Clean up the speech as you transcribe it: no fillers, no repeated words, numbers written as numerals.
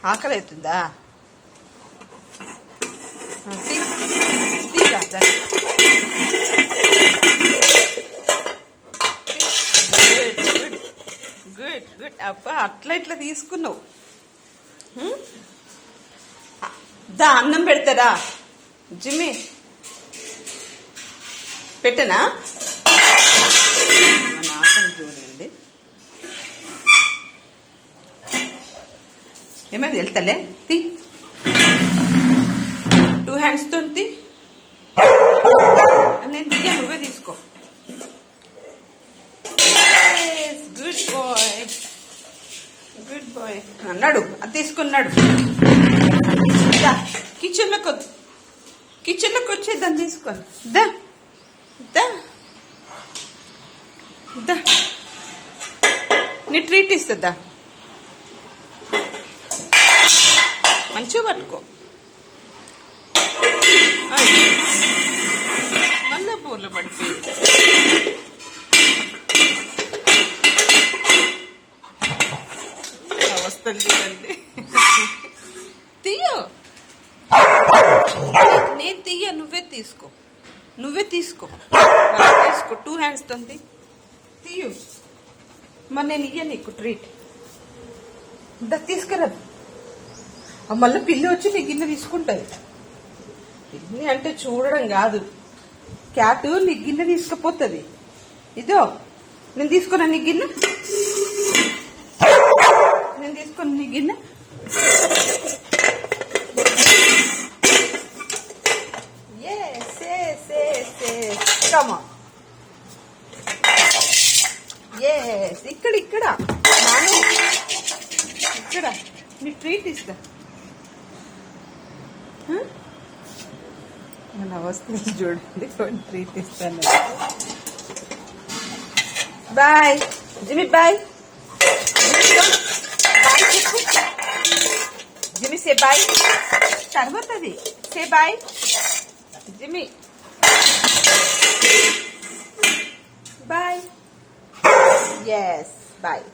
ఆకలి అవుతుందా? Good good. అబ్బా అట్లా ఇట్లా తీసుకున్నావు. దా అన్నం పెడతారా జిమ్మి? పెట్టనా? చూడండి ఏమైంది వెళ్తలే. తీ 2 hands తో తీ. నేను దిగా నువ్వే తీసుకో. గుడ్ బాయ్ గుడ్ బాయ్ అన్నాడు. అది తీసుకున్నాడు. కిచెన్లోకి వచ్చే దాన్ని తీసుకొని దా దా దా. నీ ట్రీట్ ఇస్తుందా? మంచిగా పట్టుకో. మళ్ళా పూర్లు పడిపోయి వస్తుంది చూడండి. తీయో నేను తీయ. నువ్వే తీసుకో 2 hands తో తీయు. మరి నేను ఇయ్య నీకు ట్రీట్. తీసుకురాదు. మళ్ళీ పిల్లి వచ్చి నీ గిన్నె తీసుకుంటుంది. పిల్లి అంటే చూడడం కాదు, క్యాట్ నీ గిన్నె తీసుకుపోతుంది. ఇదో నేను తీసుకున్నా నీ గిన్నె. Come on. Yes. ఇక్కడ నాను ఇక్కడ నీ ట్రీట్ ఇస్తా. మన వస్తుంది చూడండి. ట్రీట్ ఇస్తాను. Bye Jimmy. Bye Jimmy. Say bye. తర్వాతది say bye Jimmy. Bye. Yes, bye.